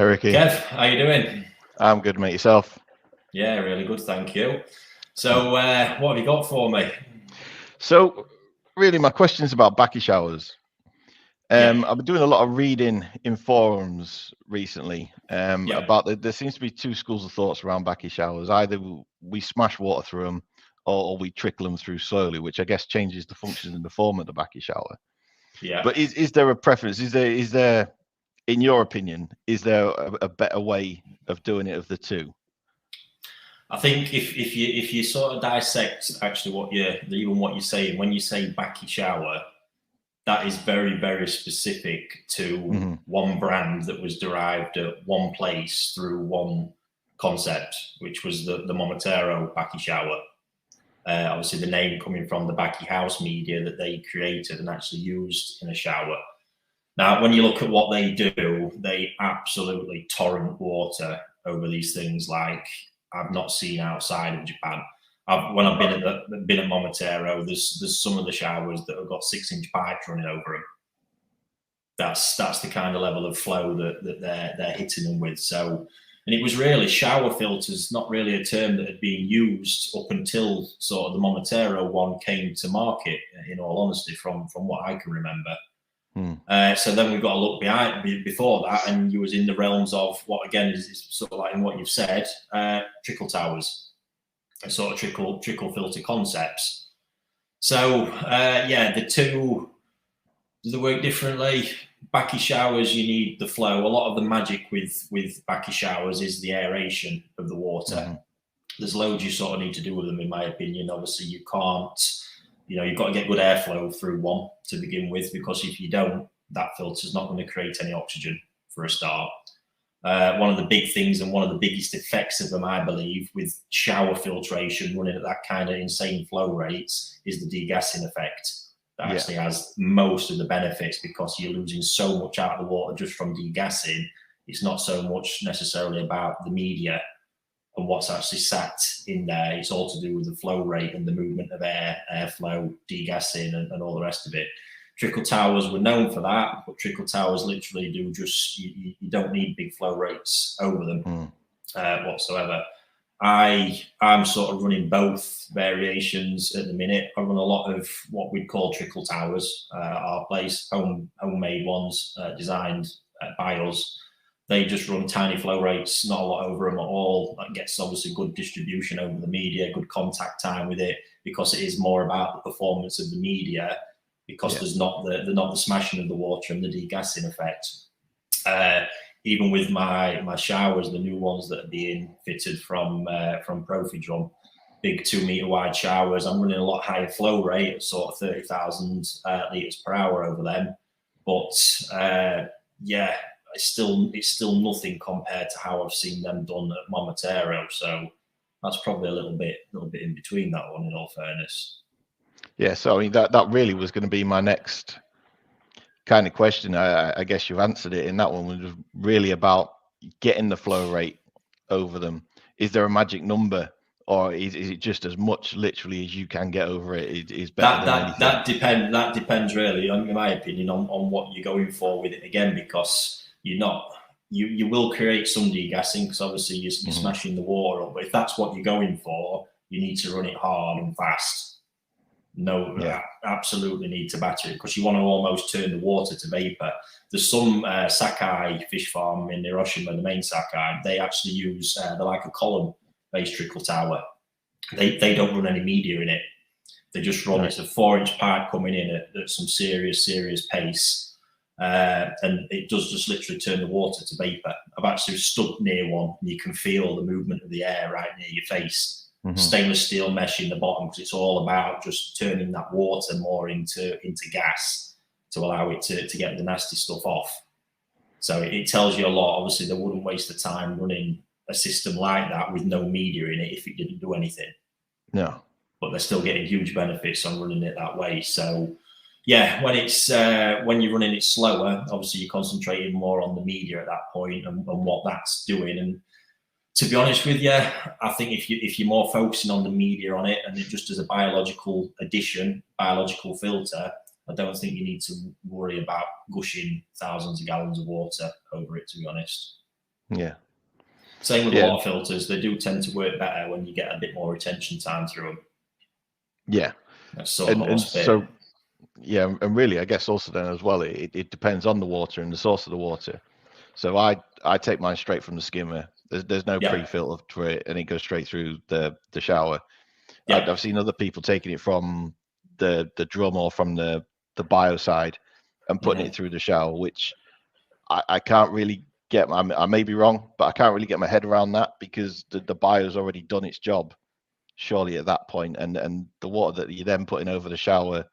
Ricky. Kev, how you doing? I'm good, mate. Yourself? Yeah, really good, thank you. So, what have you got for me? So, really, my question is about Bakki Showers. I've been doing a lot of reading in forums recently about there seems to be two schools of thoughts around Bakki Showers. Either we smash water through them or we trickle them through slowly, which I guess changes the function and the form of the Bakki Shower. Yeah. But is there a preference? Is there, in your opinion, is there a better way of doing it of the two? I think if you sort of dissect actually what you're saying when you say Bakki Shower, that is very, very specific to one brand that was derived at one place through one concept, which was the Momotaro Bakki Shower. Obviously, the name coming from the Bakki House media that they created and actually used in a shower. Now, when you look at what they do, they absolutely torrent water over these things like I've not seen outside of Japan. When I've been at Momotaro, there's some of the showers that have got 6-inch pipes running over them. That's the kind of level of flow that they're hitting them with. So, and it was really shower filters, not really a term that had been used up until sort of the Momotaro one came to market. In all honesty, from what I can remember. So then we've got to look before that, and you was in the realms of what again is sort of like in what you've said, trickle towers, and sort of trickle filter concepts. So the two, do they work differently? Bakki showers, you need the flow. A lot of the magic with Bakki showers is the aeration of the water. There's loads you sort of need to do with them, in my opinion. Obviously, you can't. You've got to get good airflow through one to begin with, because if you don't, that filter's not going to create any oxygen for a start. One of the big things and one of the biggest effects of them, I believe, with shower filtration running at that kind of insane flow rates is the degassing effect. That actually has most of the benefits, because you're losing so much out of the water just from degassing. It's not so much necessarily about the media and what's actually sat in there. It's all to do with the flow rate and the movement of airflow, degassing, and all the rest of it. Trickle towers were known for that, but trickle towers literally do just, you don't need big flow rates over them whatsoever. I'm sort of running both variations at the minute. I run a lot of what we'd call trickle towers at our place, homemade ones designed by us. They just run tiny flow rates, not a lot over them at all. That gets obviously good distribution over the media, good contact time with it, because it is more about the performance of the media, because there's not the smashing of the water and the degassing effect. Even with my showers, the new ones that are being fitted from Profidrum, big 2-meter wide showers, I'm running a lot higher flow rate at sort of 30,000 litres per hour over them. But it's still nothing compared to how I've seen them done at Momotaro. So that's probably a little bit in between that one, in all fairness. Yeah, so I mean that really was going to be my next kind of question. I guess you've answered it in that one. Was really about getting the flow rate over them. Is there a magic number, or is it just as much literally as you can get over it is better than anything? That depends really, in my opinion, on what you're going for with it again, because you will create some degassing, because obviously you're smashing the water up. But if that's what you're going for, you need to run it hard and fast. Absolutely need to batter it, because you want to almost turn the water to vapor. There's some Sakai fish farm in Hiroshima, the main Sakai. They actually use they're like a column-based trickle tower. They don't run any media in it. They just run it's a 4-inch pipe coming in at some serious pace, and it does just literally turn the water to vapor. I've actually stood near one, and you can feel the movement of the air right near your face. Stainless steel mesh in the bottom, because it's all about just turning that water more into gas to allow it to get the nasty stuff off. So it tells you a lot. Obviously, they wouldn't waste the time running a system like that with no media in it if it didn't do anything. No. But they're still getting huge benefits on running it that way. So yeah, when you're running it slower, obviously you're concentrating more on the media at that point and what that's doing. And to be honest with you, I think if you're more focusing on the media on it and it just as a biological addition, biological filter, I don't think you need to worry about gushing thousands of gallons of water over it, to be honest. Yeah. Same with a lot of filters. They do tend to work better when you get a bit more retention time through them. Yeah. That's sort of the last bit. So, yeah, and really, I guess also then as well, it depends on the water and the source of the water. So I take mine straight from the skimmer. There's no pre-filter to it, and it goes straight through the shower. I've seen other people taking it from the drum or from the bio side and putting it through the shower, which I can't really get. I may be wrong, but I can't really get my head around that, because the bio's already done its job, surely at that point, and the water that you're then putting over the shower,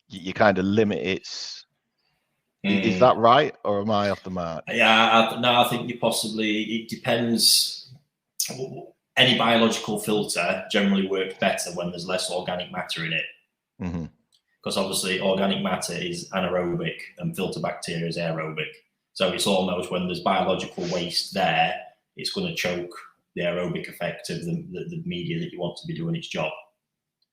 you kind of limit its. Is that right, or am I off the mark? Yeah, no, I think you possibly. It depends. Any biological filter generally works better when there's less organic matter in it, because obviously organic matter is anaerobic and filter bacteria is aerobic. So it's almost, when there's biological waste there, it's going to choke the aerobic effect of the media that you want to be doing its job.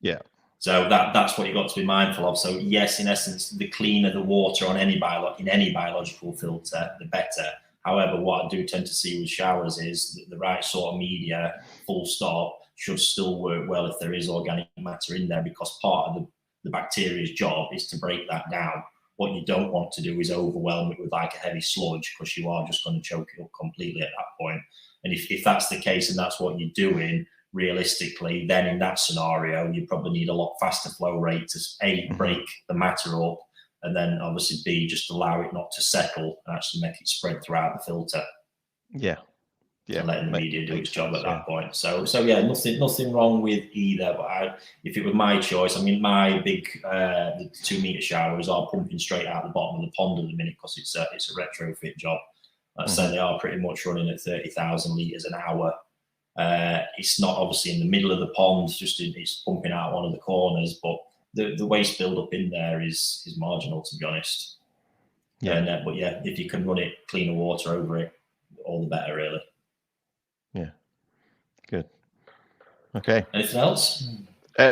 Yeah. So that's what you've got to be mindful of. So yes, in essence, the cleaner the water on any biological filter, the better. However, what I do tend to see with showers is that the right sort of media, full stop, should still work well if there is organic matter in there, because part of the bacteria's job is to break that down. What you don't want to do is overwhelm it with like a heavy sludge, because you are just going to choke it up completely at that point. And if that's the case and that's what you're doing, realistically, then in that scenario, you probably need a lot faster flow rate to A, break the matter up, and then obviously B, just allow it not to settle and actually make it spread throughout the filter. Yeah. Yeah. And letting the media do its job at that point. So yeah, nothing wrong with either. But if it were my choice, I mean, my big the 2 meter showers are pumping straight out the bottom of the pond at the minute, because it's a retrofit job. So they are pretty much running at 30,000 litres an hour. It's not obviously in the middle of the pond, it's pumping out one of the corners, but the waste build-up in there is marginal, to be honest. Yeah. But yeah, if you can run it cleaner water over it, all the better, really. Yeah. Good. Okay. Anything else?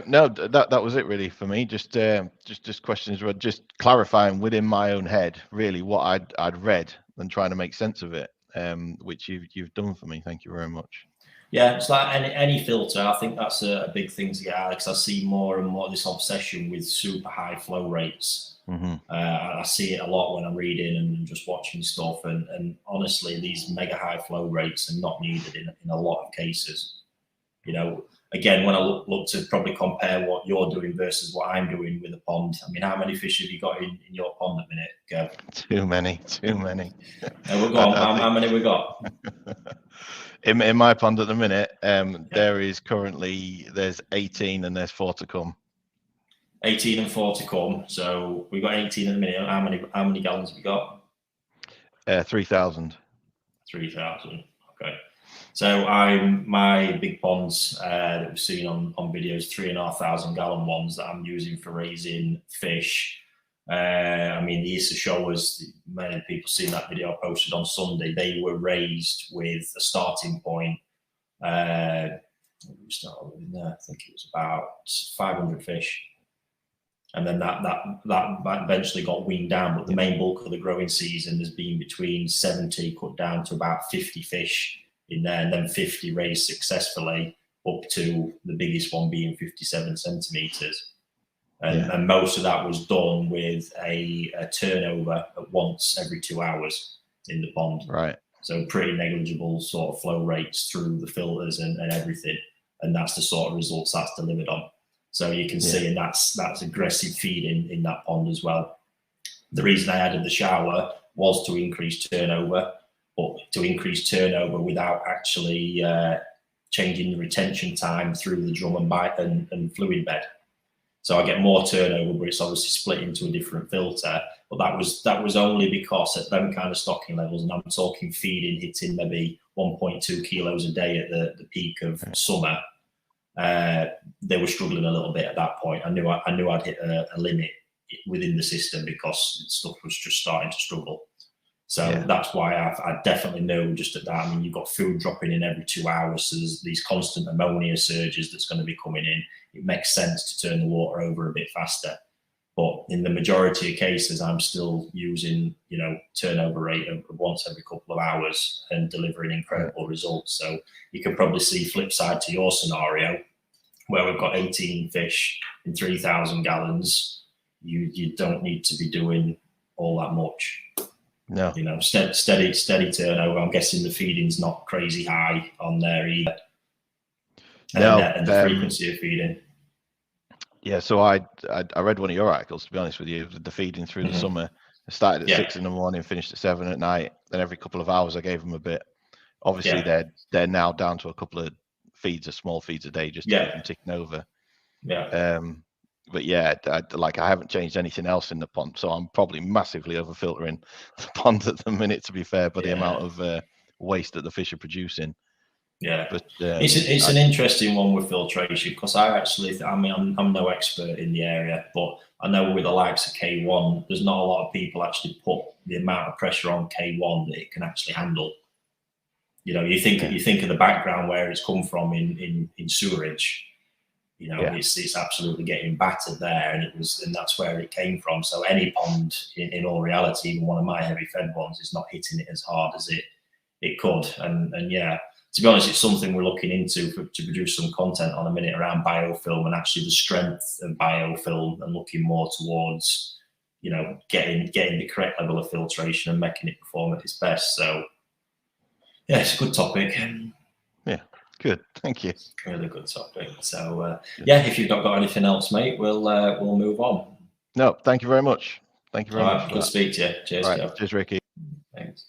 No, that was it really for me. Just questions were just clarifying within my own head really what I'd read and trying to make sense of it, which you've done for me. Thank you very much. Yeah, it's like any filter. I think that's a big thing to get out, because I see more and more this obsession with super high flow rates. I see it a lot when I'm reading and just watching stuff, and honestly, these mega high flow rates are not needed in a lot of cases. You know, again, when I look to probably compare what you're doing versus what I'm doing with a pond, I mean, how many fish have you got in your pond at the minute, Kev? Too many. We've got, how many we got? In my pond at the minute, there's 18 and there's 4 to come. 18 and 4 to come. So we've got 18 in a minute. How many gallons have we got? 3,000. 3,000. Okay. So my big ponds that we've seen on videos, 3,500 gallon ones that I'm using for raising fish. I mean, the Bakki Showers, many people seen that video I posted on Sunday. They were raised with a starting point. We started with there. I think it was about 500 fish. And then that eventually got weaned down, but the main bulk of the growing season has been between 70 cut down to about 50 fish in there, and then 50 raised successfully, up to the biggest one being 57 centimeters. And most of that was done with a turnover at once every 2 hours in the pond. Right. So pretty negligible sort of flow rates through the filters and everything. And that's the sort of results that's delivered on. So you can see, and that's aggressive feeding in that pond as well. The reason I added the shower was to increase turnover, but to increase turnover without actually changing the retention time through the drum and fluid bed. So I get more turnover, but it's obviously split into a different filter. But that was only because at them kind of stocking levels, and I'm talking feeding hitting maybe 1.2 kilos a day at the peak of summer. They were struggling a little bit at that point. I knew I'd hit a limit within the system because stuff was just starting to struggle. So that's why I definitely know just at that. I mean, you've got food dropping in every 2 hours, so there's these constant ammonia surges that's going to be coming in. It makes sense to turn the water over a bit faster. But in the majority of cases, I'm still using, you know, turnover rate of once every couple of hours and delivering incredible results. So you can probably see flip side to your scenario, where we've got 18 fish in 3,000 gallons. You don't need to be doing all that much. No, you know, steady turnover. I'm guessing the feeding's not crazy high on there either. No, and the frequency of feeding. Yeah, so I read one of your articles, to be honest with you, the feeding through the summer. I started at 6 in the morning, finished at 7 at night. Then every couple of hours I gave them a bit. Obviously they're now down to a couple of small feeds a day, just to keep them ticking over. But yeah, I haven't changed anything else in the pond, so I'm probably massively over filtering the pond at the minute, to be fair, by the amount of waste that the fish are producing. Yeah, but it's an interesting one with filtration, because I'm no expert in the area, but I know with the likes of K1, there's not a lot of people actually put the amount of pressure on K1 that it can actually handle. You know, you think of the background where it's come from in sewerage. You know, it's absolutely getting battered there, and that's where it came from. So any pond, in all reality, even one of my heavy fed ones, is not hitting it as hard as it could. And yeah, to be honest, it's something we're looking into to produce some content on a minute around biofilm, and actually the strength of biofilm, and looking more towards, you know, getting the correct level of filtration and making it perform at its best. So yeah, it's a good topic. Yeah, good. Thank you. Really good topic. So yeah, if you've not got anything else, mate, we'll move on. No, thank you very much. Thank you very much. Good to speak to you. Cheers, Cheers, Ricky. Thanks.